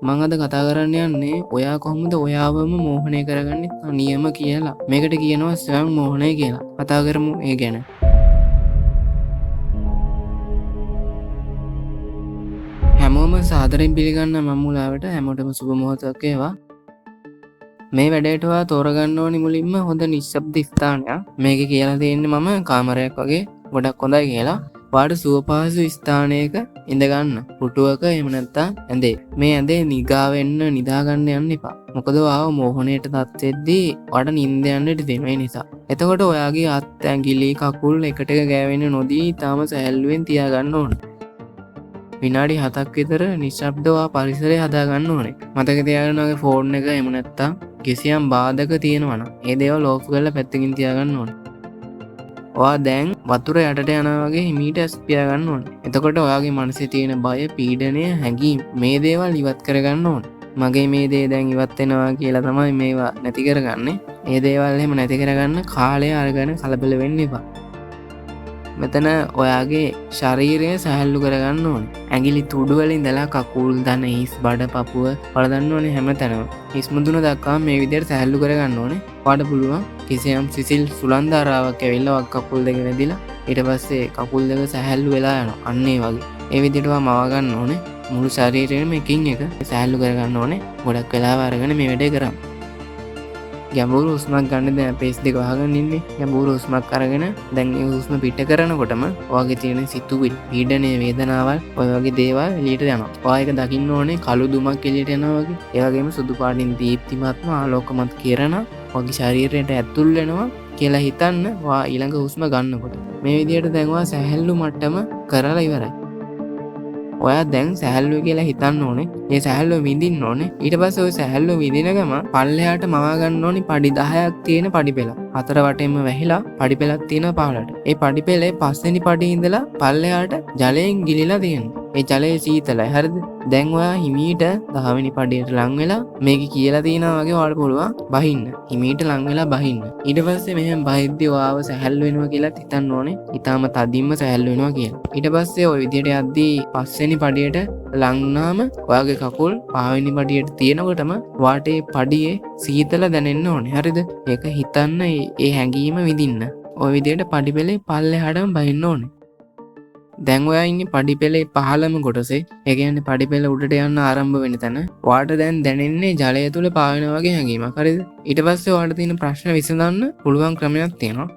මං අද කතා කරන්න යන්නේ ඔයා කොහොමද ඔයාවම මෝහනය කරගන්නේ තනියම කියලා. මේකට කියනවා ස්වයං මෝහනය කියලා. කතා කරමු ඒ ගැන. හැමෝම සාදරයෙන් පිළිගන්න මම මුලාවට හැමෝටම සුබ මොහොතක් වේවා. මේ වැඩේට ඔයා තෝරගන්න ඕනි මුලින්ම හොඳ නිශ්ශබ්ද ස්ථානයක්. මේකේ කියලා තියෙන්නේ මම කාමරයක් වගේ ගොඩක් හොඳයි කියලා. වාට සුවපහසු ස්ථානයක ඉඳගන්න. පුටුවක එහෙම නැත්නම් ඇඳේ. මේ ඇඳේ නිගා වෙන්න නිදාගන්න යන්න එපා. මොකද ඔයාව මෝහණයට තත් වෙද්දී වාට නිින්ද යන්නට දෙමේ නිසා. එතකොට ඔයාගේ අත් ඇඟිලි කකුල් එකට ගෑවෙන්න නොදී තාම සැහැල්ලුවෙන් තියාගන්න ඕන. විනාඩි 7ක් විතර නිශ්ශබ්දව පරිසරය හදාගන්න ඕනේ. මතක තියාගන්න ඔයාගේ ෆෝන් එක එහෙම නැත්නම් කිසියම් බාධක තියෙනවා නම් ඒ දේවල් ඕෆ් කරලා පැත්තකින් තියාගන්න ඕනේ. ඔයා දැන් වතුර යටට යනවා වගේ හිමීට ඇස් පියාගන්න ඕනේ. එතකොට ඔයාගේ මනසේ තියෙන බය, පීඩනය, හැඟීම් මේ දේවල් ඉවත් කරගන්න ඕනේ. මගේ මේ දේ දැන් ඉවත් වෙනවා කියලා තමයි මේවා නැති කරගන්නේ. ඒ දේවල් එහෙම නැති කරගන්න කාලය අරගෙන කලබල වෙන්න එපා. මෙතන ඔයාගේ ශරීරය සැහැල්ලු කරගන්න ඕනේ. ඇඟිලි තුඩු වලින් ඉඳලා කකුල්, දන, හිස්, බඩ, පපුව වලදන්න ඕනේ හැමතැනම. හිස් මුදුන දක්වා මේ විදිහට සැහැල්ලු කරගන්න ඕනේ. ඔයාට පුළුවන් කිසියම් සිසිල් සුළං ධාරාවක් ඇවිල්ලා වක් කකුල් දෙක වැදිලා ඊට පස්සේ කකුල් දෙක සැහැල්ලු වෙලා යනවා. අන්න ඒ වගේ. ඒ විදිහට මව ගන්න ඕනේ. මුළු ශරීරයම එකින් එක සැහැල්ලු කරගන්න ඕනේ. ගොඩක් වෙලාව අරගෙන මේ වැඩේ කරමු. ගැඹුරු හුස්මක් ගන්න. දැන් පේස් දෙක වහගෙන ඉන්නේ. ගැඹුරු හුස්මක් අරගෙන දැන් ඒ හුස්ම පිට කරනකොටම ඔයාගේ තියෙන සිතුවිලි, පීඩනය, වේදනාවල් ඔය වගේ දේවල් එළියට යනවා. ඔයා ඒක දකින්න ඕනේ කළු දුමක් එළියට යනවා වගේ. ඒ වගේම සුදු පාටින් දීප්තිමත්ම ආලෝකමත් කිරණ ඔයාගේ ශරීරයට ඇතුල් වෙනවා කියලා හිතන්න ඔයා ඊළඟ හුස්ම ගන්නකොට. මේ විදිහට දැන් ඔයා සැහැල්ලු මට්ටම කරලා ඉවරයි. ඔයා දැන් සැහැල්ලුව කියලා හිතන්න ඕනේ. ඒ සැහැල්ලුව විඳින්න ඕනේ. ඊට පස්සේ ওই සැහැල්ලුව විඳින ගම පල්ලෙහාට මවා ගන්න ඕනි පඩි 10ක් තියෙන පඩි පෙළ. හතර වටේම වැහිලා පඩි පෙළක් තියෙනවා පහළට. ඒ පඩි පෙළේ පස්වෙනි පඩියේ ඉඳලා පල්ලෙහාට ජලයෙන් ගිලිලා තියෙනවා. ඒ ජලය සීතලයි. හරිද? දැන් ඔයා හිමීට 10 වෙනි පඩියට ලං වෙලා මේක කියලා තියෙනවා වගේ ඔයාලට පුළුවන් බහින්න. හිමීට ලං වෙලා බහින්න. ඊට පස්සේ මෙහෙම බහිද්දී ඔයාව සැහැල්ලු වෙනවා කියලා හිතන්න ඕනේ. ඊටාම තදින්ම සැහැල්ලු වෙනවා කියලා. ඊට පස්සේ ওই විදිහට යද්දී පස්වෙනි පඩියට ලං වුණාම ඔයාගේ කකුල් පහවෙනි පඩියට තියෙනකොටම වාටේ පඩියේ සීතල දැනෙන්න ඕනේ. හරිද? ඒක හිතන්න ඒ හැඟීම විඳින්න. ওই විදිහට පඩි පෙළේ පල්ලෙහාටම බහින්න ඕනේ. දැන් ඔයා ඉන්නේ පඩි පෙළේ පහළම කොටසේ. ඒ කියන්නේ පඩි පෙළ උඩට යන්න ආරම්භ වෙන තැන. ඔයාට දැන් දැනෙන්නේ ජලය තුල පාවෙනා වගේ හැඟීමක්. හරිද? ඊට පස්සේ ඔයාට තියෙන ප්‍රශ්න විසඳන්න පුළුවන් ක්‍රමයක් තියෙනවා.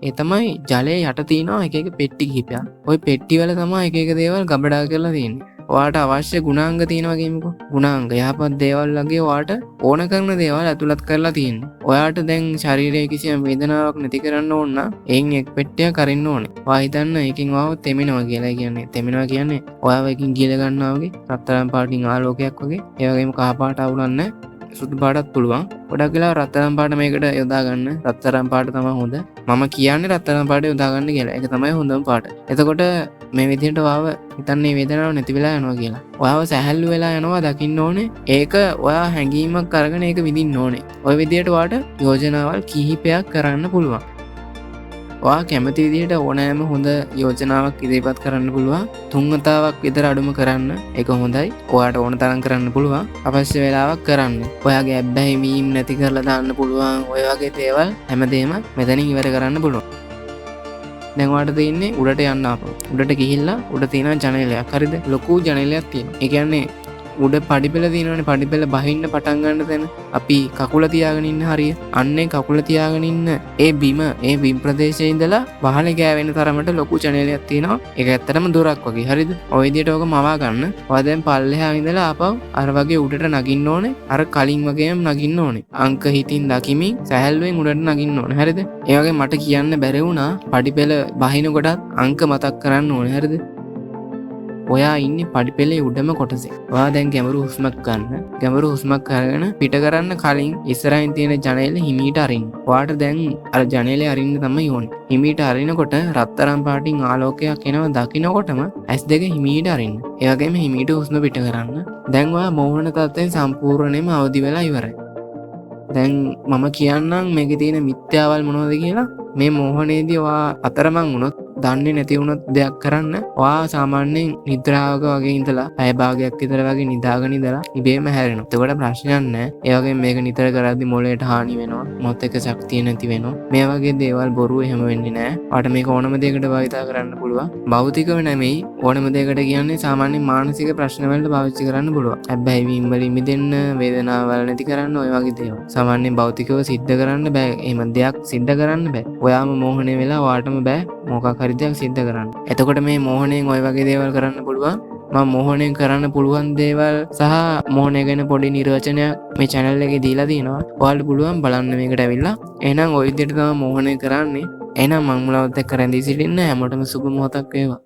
ඒ තමයි ජලයේ යට තියෙනවා එක එක පෙට්ටි කිහිපයක්. ওই පෙට්ටි වල තමයි එක එක දේවල් ගබඩා කරලා තියෙන්නේ. ඔයාට අවශ්‍ය ගුණාංග තියෙනවා කියමුකෝ. ගුණාංග යහපත් දේවල් වගේ ඔයාට ඕන කරන දේවල් ඇතුළත් කරලා තියෙනවා. ඔයාට දැන් ශරීරයේ කිසියම් වේදනාවක් නැති කරන්න ඕන නම් එයින් එක් පෙට්ටියක් අරින්න ඕනේ. ඔයා හිතන්න එකකින් ඔයාව තෙමෙනවා කියලා කියන්නේ. තෙමෙනවා කියන්නේ ඔයාව එකකින් ගිල ගන්නවා වගේ රත්තරන් පාටින් ආලෝකයක් වගේ. ඒ වගේම කහ පාට අවුලන්න සුදු පාටත් පුළුවන්. ගොඩක් වෙලා රත්තරන් පාට මේකට යොදා ගන්න. රත්තරන් පාට තමයි හොඳ. මම කියන්නේ රත්තරන් පාට යොදා ගන්න කියලා. ඒක තමයි හොඳම පාට. එතකොට මේ විදිහට ඔයාව හිතන්නේ වේදනාවක් නැති වෙලා යනවා කියලා. ඔයාව සැහැල්ලු වෙලා යනවා දකින්න ඕනේ. ඒක ඔයා හැඟීමක් අරගෙන ඒක විඳින්න ඕනේ. ওই විදිහට ඔයාට යෝජනාවල් කිහිපයක් කරන්න පුළුවන්. ඔයා කැමති විදිහට ඕනෑම හොඳ යෝජනාවක් ඉදිරිපත් කරන්න පුළුවන්. 3 වතාවක් විතර අඩුම කරන්න. ඒක හොඳයි. ඔයාට ඕන තරම් කරන්න පුළුවන්. අවශ්‍ය වෙලාවක් කරන්න. ඔයාගේ ඇබ්බැහි වීම නැති කරලා දාන්න පුළුවන්. ඔය වගේ දේවල් හැමදේම මෙතනින් ඉවර කරන්න පුළුවන්. දැන් ඔයාට තියෙන්නේ උඩට යන්න ආපහු. උඩට ගිහිල්ලා උඩ තියෙන ජනේලයක්. හරිද? ලොකු ජනේලයක් තියෙනවා. ඒ කියන්නේ උඩ පඩිපෙළ තියෙනවානේ. පඩිපෙළ බහින්න පටන් ගන්න තැන අපි කකුල තියාගෙන ඉන්න හරිය. අන්නේ කකුල තියාගෙන ඉන්න ඒ බිම් ප්‍රදේශයේ ඉඳලා වහලේ ගෑවෙන තරමට ලොකු ජනේලයක් තියෙනවා. ඒක ඇත්තටම දොරක් වගේ. හරිද? ওই විදිහට ඕක මවා ගන්න. ඔයා දැන් පල්ලෙහා ඉඳලා ආපහු අර වගේ උඩට නගින්න ඕනේ. අර කලින් වගේම නගින්න ඕනේ. අංක හිතින් දකිමින් සැහැල්ලුවෙන් උඩට නගින්න ඕනේ. හරිද? ඒ වගේ මට කියන්න බැරි වුණා පඩිපෙළ බහින කොටත් අංක මතක් කරන්න ඕනේ. හරිද? ඔයා ඉන්නේ පඩිපෙළේ උඩම කොටසේ. ඔයා දැන් ගැඹුරු හුස්මක් ගන්න. ගැඹුරු හුස්මක් අරගෙන පිට කරන්න කලින් ඉස්සරහින් තියෙන ජනේලෙ හිමීට අරින්න. ඔයාට දැන් අර ජනේලෙ අරින්න තමයි ඕනේ. හිමීට අරිනකොට රත්තරන් පාටින් ආලෝකයක් එනවා දකින්නකොටම S2 හිමීට අරින්න. ඒ වගේම හිමීට හුස්ම පිට කරන්න. දැන් ඔයා මෝහන තත්ත්වයෙන් සම්පූර්ණයෙන්ම අවදි වෙලා ඉවරයි. දැන් මම කියන්නම් මේකේ තියෙන මිත්‍යාවල් මොනවද කියලා. මේ මෝහනේදී ඔයා අතරමං වුණොත් දන්නේ නැති වුණොත් දෙයක් කරන්න ඔයා සාමාන්‍යයෙන් නිද්‍රාවක වගේ ඉඳලා පැය භාගයක් විතර වගේ නිදාගෙන ඉඳලා ඉබේම හැරෙනවා. එතකොට ප්‍රශ්නයක් නැහැ. ඒ වගේම මේක නිතර කරද්දි මොළයට හානි වෙනවා. මොහොත් එක ශක්තිය නැති වෙනවා. මේ වගේ දේවල් බොරු එහෙම වෙන්නේ නැහැ. ඔයාට මේක ඕනම දෙයකට භාවිතා කරන්න පුළුවන්. භෞතිකව නෙමෙයි ඕනම දෙයකට කියන්නේ සාමාන්‍ය මානසික ප්‍රශ්න වලට පාවිච්චි කරන්න පුළුවන්. හැබැයි වීම වලින් මිදෙන්න, වේදනාවල් නැති කරන්න ඔය වගේ දේවල්. සාමාන්‍යයෙන් භෞතිකව සිද්ධ කරන්න බෑ. එහෙම දෙයක් සිද්ධ කරන්න බෑ. ඔයාම මෝහණය වෙලා ඔයාටම බෑ මොකක් හරි දෙයක් සිද්ධ කරන්න. එතකොට මේ මෝහණයෙන් ඔය වගේ දේවල් කරන්න පුළුවන්. මම මෝහණයෙන් කරන්න පුළුවන් දේවල් සහ මෝහණය ගැන පොඩි නිර්වචනයක් මේ channel එකේ දීලා තියෙනවා. ඔයාලට පුළුවන් බලන්න මේකට ඇවිල්ලා. එහෙනම් ওই විදිහට තමයි මෝහණය කරන්නේ. එහෙනම් මම මුලවත් එක්ක රැඳී සිටින්න හැමෝටම සුබ මොහොතක් වේවා.